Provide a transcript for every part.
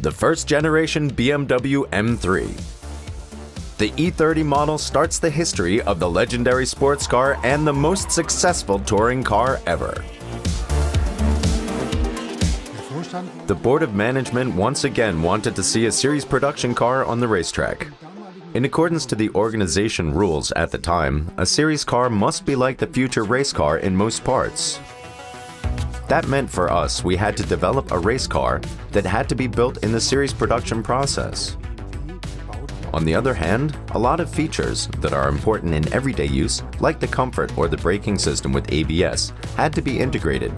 the first generation BMW M3. The E30 model starts the history of the legendary sports car and the most successful touring car ever. The Board of Management once again wanted to see a series production car on the racetrack. In accordance to the organization rules at the time, a series car must be like the future race car in most parts. That meant for us we had to develop a race car that had to be built in the series production process. On the other hand, a lot of features that are important in everyday use, like the comfort or the braking system with ABS, had to be integrated.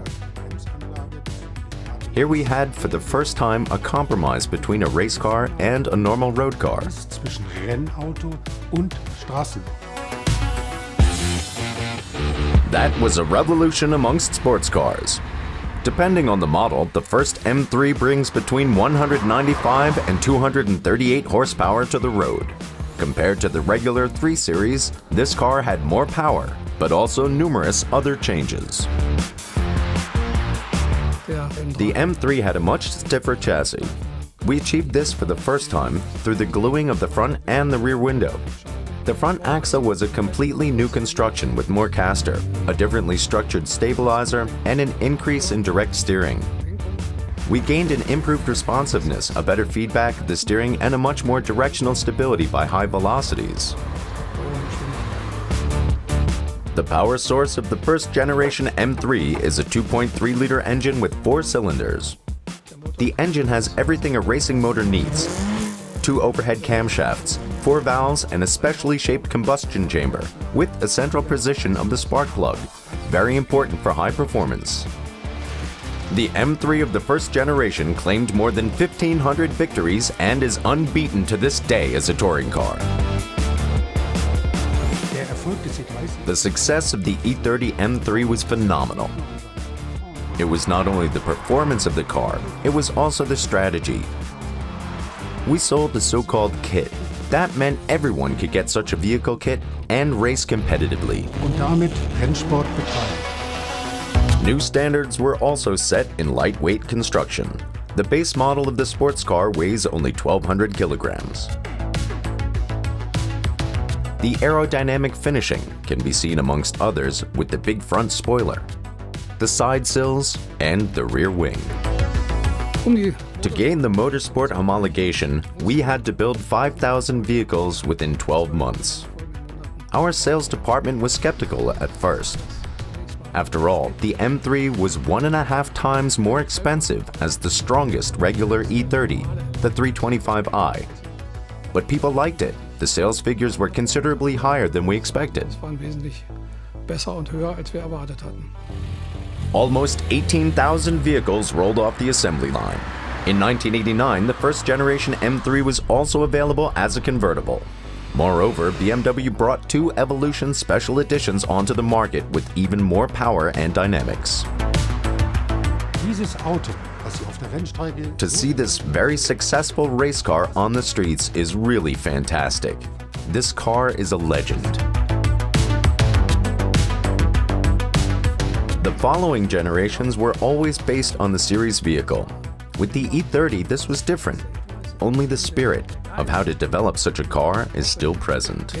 Here we had, for the first time, a compromise between a race car and a normal road car. That was a revolution amongst sports cars. Depending on the model, the first M3 brings between 195 and 238 horsepower to the road. Compared to the regular 3 Series, this car had more power, but also numerous other changes. The M3 had a much stiffer chassis. We achieved this for the first time through the gluing of the front and the rear window. The front axle was a completely new construction with more caster, a differently structured stabilizer, and an increase in direct steering. We gained an improved responsiveness, a better feedback of the steering, and a much more directional stability by high velocities. The power source of the first generation M3 is a 2.3-liter engine with 4 cylinders. The engine has everything a racing motor needs: 2 overhead camshafts, 4 valves, and a specially shaped combustion chamber, with a central position of the spark plug, very important for high performance. The M3 of the first generation claimed more than 1,500 victories and is unbeaten to this day as a touring car. The success of the E30 M3 was phenomenal. It was not only the performance of the car, it was also the strategy. We sold the so-called kit. That meant everyone could get such a vehicle kit and race competitively. New standards were also set in lightweight construction. The base model of the sports car weighs only 1,200 kilograms. The aerodynamic finishing can be seen amongst others with the big front spoiler, the side sills, and the rear wing. To gain the motorsport homologation, we had to build 5,000 vehicles within 12 months. Our sales department was skeptical at first. After all, the M3 was 1.5 times more expensive as the strongest regular E30, the 325i. But people liked it. The sales figures were considerably higher than we expected. Almost 18,000 vehicles rolled off the assembly line. In 1989, the first generation M3 was also available as a convertible. Moreover, BMW brought 2 Evolution special editions onto the market with even more power and dynamics. To see this very successful race car on the streets is really fantastic. This car is a legend. The following generations were always based on the series vehicle. With the E30, this was different. Only the spirit of how to develop such a car is still present.